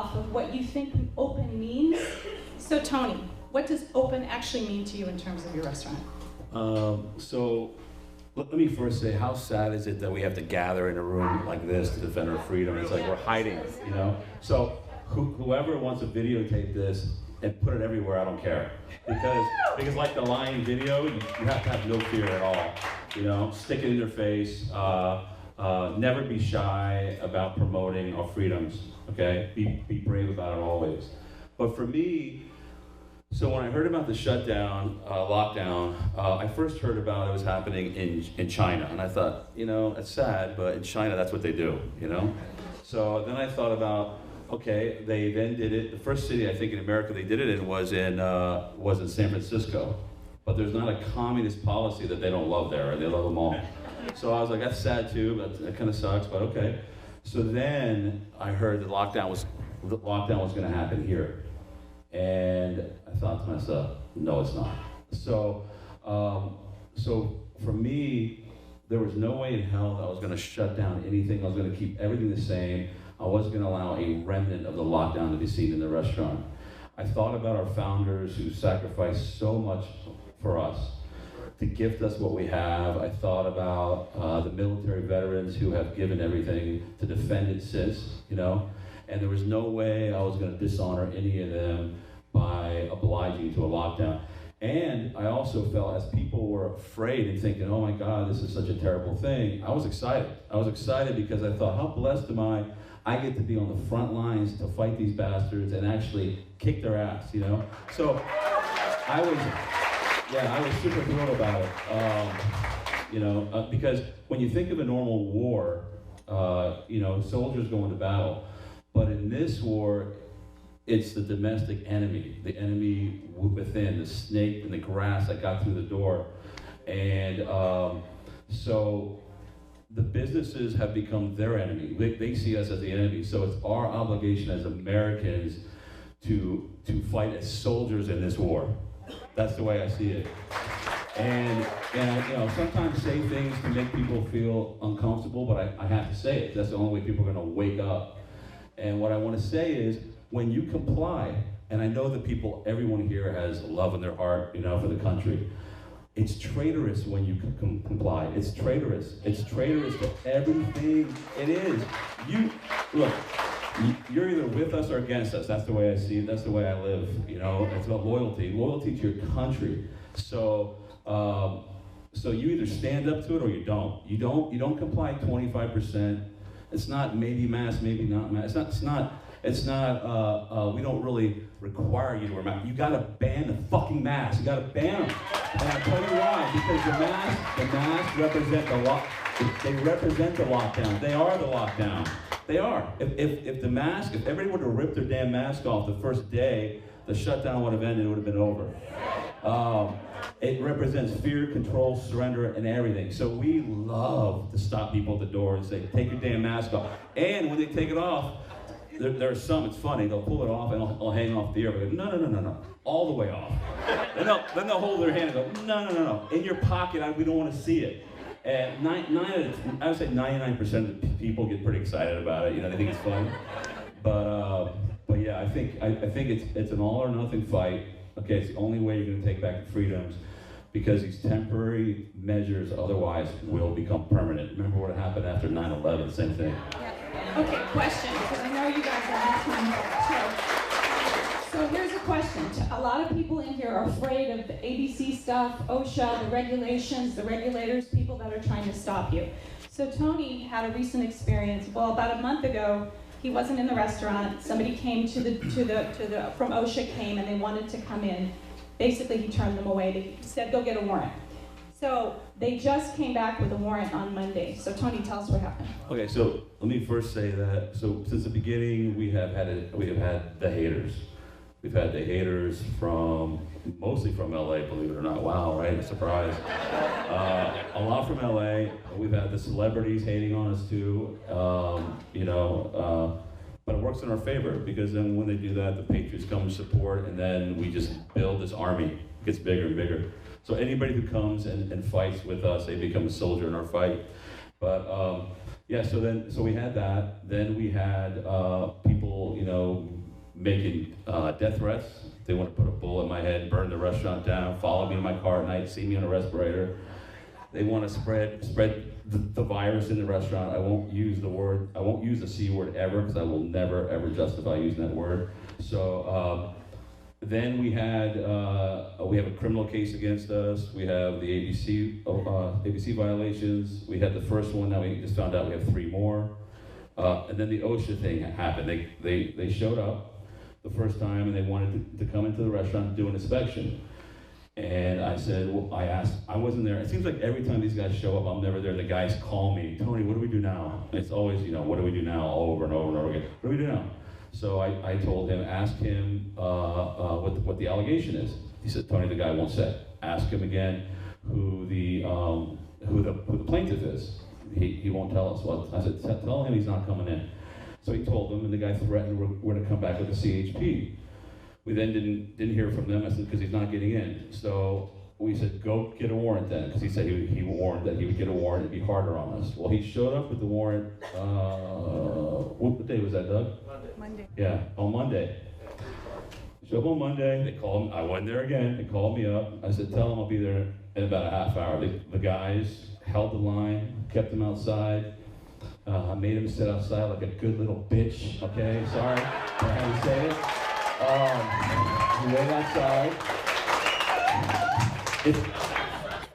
off of what you think open means. So Tony, what does open actually mean to you in terms of your restaurant? So let me first say, how sad is it that we have to gather in a room like this to defend our freedom? It's like we're hiding, you know? So whoever wants to videotape this and put it everywhere, I don't care. Because like the lying video, you have to have no fear at all. You know, stick it in their face. Never be shy about promoting our freedoms, okay? Be brave about it always. But for me, so when I heard about the shutdown, lockdown, I first heard about it was happening in China. And I thought, you know, it's sad, but in China, that's what they do, you know? So then I thought about, okay, they then did it. The first city I think in America they did it in was in San Francisco. But there's not a communist policy that they don't love there, or they love them all. So I was like, that's sad too, but that kind of sucks, but okay. So then I heard the lockdown was going to happen here. And I thought to myself, no, it's not. So, so for me, there was no way in hell that I was going to shut down anything. I was going to keep everything the same. I wasn't going to allow a remnant of the lockdown to be seen in the restaurant. I thought about our founders who sacrificed so much for us to gift us what we have. I thought about the military veterans who have given everything to defend it since, you know? And there was no way I was going to dishonor any of them by obliging to a lockdown. And I also felt, as people were afraid and thinking, oh my God, this is such a terrible thing, I was excited. I was excited because I thought, how blessed am I? I get to be on the front lines to fight these bastards and actually kick their ass, you know? So I was super thrilled about it, you know, because when you think of a normal war, you know, soldiers go into battle. But in this war, it's the domestic enemy, the enemy within, the snake in the grass that got through the door. And so the businesses have become their enemy. They see us as the enemy. So it's our obligation as Americans to fight as soldiers in this war. That's the way I see it. And you know, sometimes say things to make people feel uncomfortable, but I have to say it. That's the only way people are going to wake up. And what I want to say is, when you comply, and I know that everyone here has love in their heart, you know, for the country. It's traitorous when you comply. It's traitorous. It's traitorous to everything it is. Look, you're either with us or against us. That's the way I see it. That's the way I live. You know, it's about loyalty to your country. So, so you either stand up to it or you don't. You don't comply 25%. It's not maybe mask, maybe not mask. It's not, we don't really require you to wear mask. You gotta ban the fucking mask. You gotta ban them. And I'll tell you why, because the masks they represent the lockdown. They are the lockdown. They are. If everybody were to rip their damn mask off the first day, the shutdown would have ended, it would have been over. It represents fear, control, surrender, and everything. So we love to stop people at the door and say, take your damn mask off. And when they take it off, there are some, it's funny, they'll pull it off and I'll hang off the ear. But no, all the way off. Then they'll hold their hand and go, no, in your pocket, we don't want to see it. And I would say 99% of the people get pretty excited about it. You know, they think it's fun. But yeah, I think it's an all or nothing fight. Okay, it's the only way you're going to take back the freedoms, because these temporary measures otherwise will become permanent. Remember what happened after 9/11, same thing. Yeah. Okay, question, because I know you guys are asking. So here's a question. A lot of people in here are afraid of the ABC stuff, OSHA, the regulations, the regulators, people that are trying to stop you. So Tony had a recent experience. Well, about a month ago, he wasn't in the restaurant. Somebody came from OSHA came and they wanted to come in. Basically, he turned them away. They said, go get a warrant. So they just came back with a warrant on Monday. So Tony, tell us what happened. Okay, so let me first say that, so since the beginning, we have had the haters. We've had the haters mostly from LA, believe it or not. Wow, right? Surprise. A lot from LA. We've had the celebrities hating on us too. But it works in our favor, because then when they do that, the Patriots come and support, and then we just build this army. It gets bigger and bigger. So anybody who comes and fights with us, they become a soldier in our fight. But yeah, so we had that. Then we had people, making death threats. They want to put a bullet in my head, burn the restaurant down, follow me in my car at night, see me on a respirator. They want to spread the virus in the restaurant. I won't use the C word ever, because I will never ever justify using that word. So then we have a criminal case against us. We have the ABC violations. We had the first one. Now we just found out we have 3 more. And then the OSHA thing happened. They showed up the first time, and they wanted to come into the restaurant and do an inspection. And I said, well, I wasn't there. It seems like every time these guys show up, I'm never there. The guys call me, Tony, what do we do now? And it's always, what do we do now? All over and over and over again. What do we do now? So I told him, ask him what the allegation is. He said, Tony, the guy won't say. Ask him again who the plaintiff is. He won't tell us. Well, I said, tell him he's not coming in. So he told him, and the guy threatened we're going to come back with a CHP. We then didn't hear from them. I said, because he's not getting in. So we said, go get a warrant then, because he said he warned that he would get a warrant. It'd be harder on us. Well, he showed up with the warrant. What day was that, Doug? Monday. Yeah, on Monday. Showed up on Monday. They called me. I went there again. They called me up. I said, tell them I'll be there in about a half hour. The guys held the line, kept them outside. I made him sit outside like a good little bitch. Okay, sorry for how to say it. He went outside.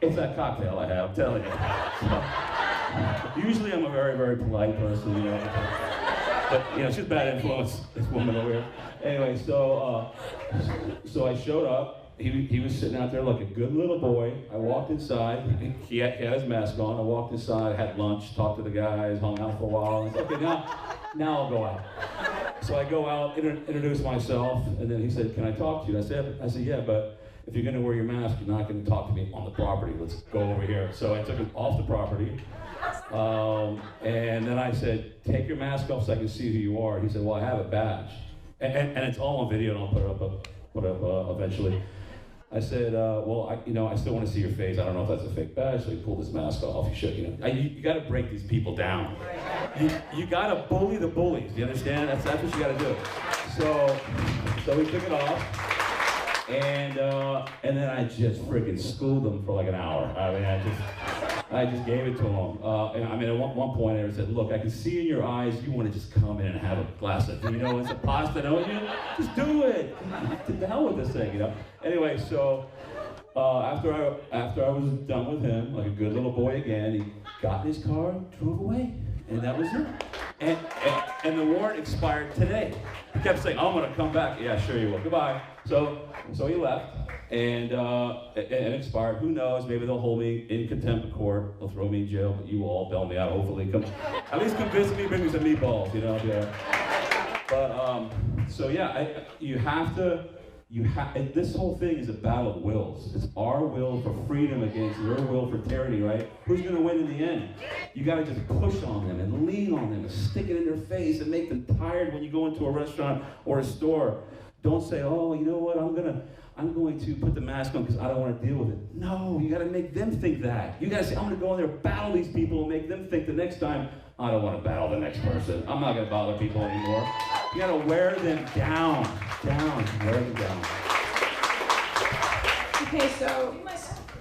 It's that cocktail I have, I'm telling you. Usually I'm a very, very polite person, But, she's a bad influence, this woman over here. Anyway, so I showed up. He was sitting out there like a good little boy. I walked inside. He had his mask on. I walked inside, had lunch, talked to the guys, hung out for a while. I said, okay, now I'll go out. So I go out, introduce myself, and then he said, can I talk to you? I said, yeah, but if you're going to wear your mask, you're not going to talk to me on the property. Let's go over here. So I took him off the property. And then I said, take your mask off so I can see who you are. He said, well, I have a badge. And it's all on video, and I'll put it up eventually. I said, well, I still want to see your face. I don't know if that's a fake badge. So he pulled his mask off. He shook, You got to break these people down. You got to bully the bullies. Do you understand? That's what you got to do. So we took it off, and then I just freaking schooled them for like an hour. I just gave it to him. At one point I said, look, I can see in your eyes you want to just come in and have a glass of Vino and some pasta, don't you? Just do it. To the hell with this thing, Anyway, so after I was done with him, like a good little boy again, he got in his car, drove away, and that was it. And the warrant expired today. He kept saying, I'm gonna come back. Yeah, sure you will. Goodbye. So he left. And it expired. Who knows? Maybe they'll hold me in contempt of court. They'll throw me in jail, but you will all bail me out. Hopefully, at least convince me, bring me some meatballs. Yeah. But so yeah, you have to. This whole thing is a battle of wills. It's our will for freedom against your will for tyranny, right? Who's going to win in the end? You got to just push on them and lean on them and stick it in their face and make them tired when you go into a restaurant or a store. Don't say, oh, you know what? I'm going to put the mask on because I don't want to deal with it. No, you got to make them think that. You got to say, I'm going to go in there, battle these people, and make them think the next time, I don't want to battle the next person. I'm not going to bother people anymore. You got to wear them down, wear them down. Okay,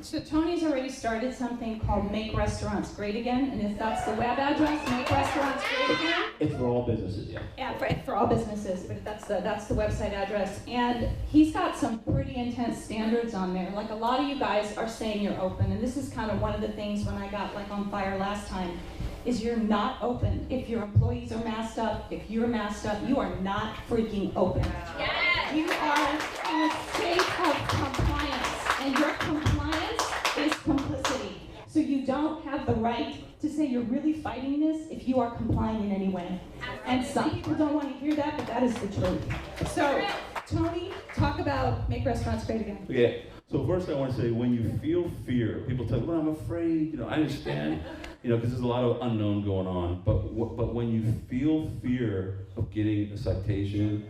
so Tony's already started something called Make Restaurants Great Again, and if that's the web address, Make Restaurants Great Again. It's for all businesses, yeah. Yeah, for all businesses, but that's the website address. And he's got some pretty intense standards on there. Like a lot of you guys are saying you're open, and this is kind of one of the things when I got like on fire last time, is you're not open. If your employees are masked up, if you're masked up, you are not freaking open. Yes. You are in a state of compliance, and your compliance is complicity. So you don't have the right to say you're really fighting this if you are complying in any way. And some people don't want to hear that, but that is the truth. So, Tony, talk about Make Restaurants Great Again. Okay, so first I want to say, when you feel fear, people tell you, well, I'm afraid, I understand, because there's a lot of unknown going on, but when you feel fear of getting a citation,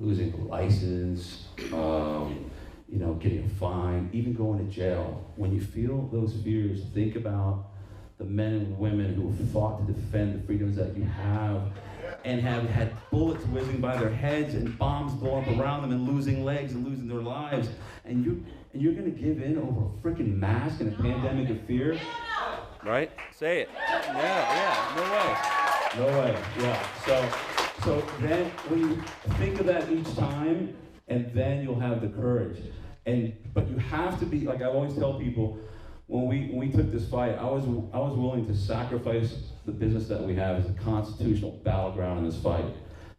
losing a license, getting a fine, even going to jail, when you feel those fears, think about the men and women who fought to defend the freedoms that you have, and have had bullets whizzing by their heads and bombs blowing up around them and losing legs and losing their lives, and you're gonna give in over a freaking mask and a pandemic of fear? Right? Say it. Yeah, no way. Yeah. So then when you think of that each time, and then you'll have the courage. But you have to be, like I always tell people, when we took this fight, I was willing to sacrifice the business that we have as a constitutional battleground in this fight.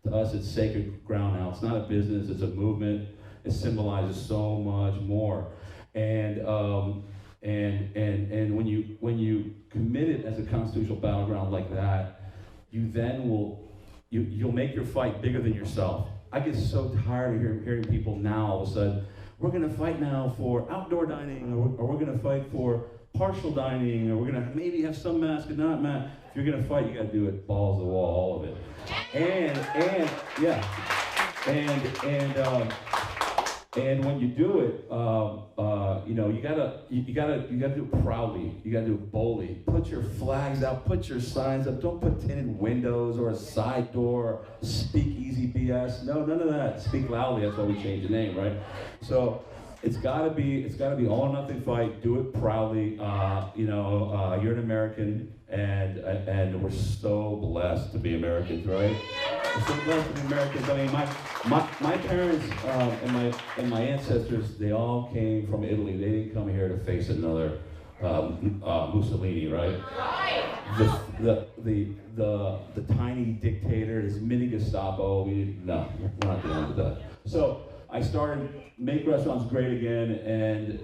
To us, it's sacred ground now. It's not a business, it's a movement. It symbolizes so much more. And when you commit it as a constitutional battleground like that, you then you'll make your fight bigger than yourself. I get so tired of hearing people now all of a sudden, we're gonna fight now for outdoor dining, or we're gonna fight for partial dining, or we're gonna maybe have some mask and not mask. If you're gonna fight, you gotta do it balls to the wall, all of it. And when you do it, you gotta do it proudly. You gotta do it boldly. Put your flags out. Put your signs up. Don't put tinted windows or a side door. Speak easy BS. No, none of that. Speak loudly. That's why we changed the name, right? So it's gotta be all or nothing fight. Do it proudly. You're an American, and we're so blessed to be Americans, right? We're so blessed to be Americans. I mean, my parents and my ancestors, they all came from Italy. They didn't come here to face another Mussolini, right? The tiny dictator, this mini Gestapo. We're not dealing with that. So I started Make Restaurants Great Again, and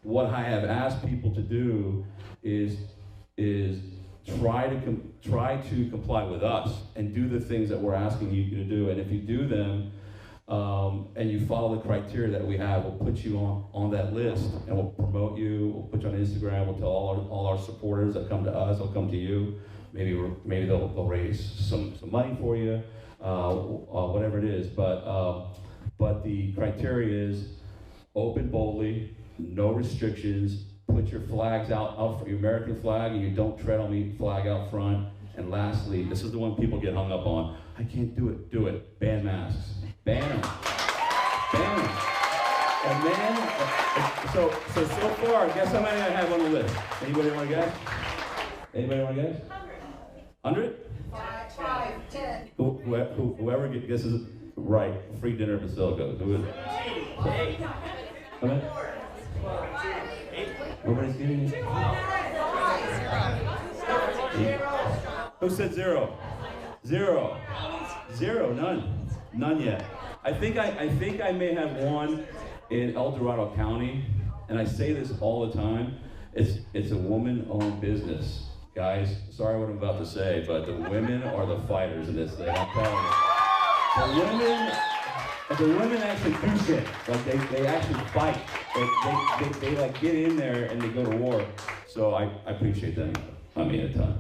what I have asked people to do is try to comply with us and do the things that we're asking you to do. And if you do them, and you follow the criteria that we have, we'll put you on that list, and we'll promote you. We'll put you on Instagram. We'll tell all our supporters that come to us, they'll come to you. Maybe they'll raise some money for you, whatever it is. But the criteria is open boldly, no restrictions. Put your flags out for your American flag, and you don't tread on me flag out front. And lastly, this is the one people get hung up on. I can't do it. Do it. Ban masks. Ban them. Ban them. And then, so far, guess how many I have on the list? Anybody want to guess? Anybody want to guess? 100? 5, 10. Whoever guesses right, free dinner at Basilico. Who is it? 8. How many? Nobody's giving you? 0. Who said 0? 0. 0. None yet. I think I may have one in El Dorado County, and I say this all the time. It's a woman-owned business, guys. Sorry what I'm about to say, but the women are the fighters in this thing. I'm telling you. The women actually do shit. Like they actually fight. They like get in there and they go to war. So I appreciate them. I mean, a ton.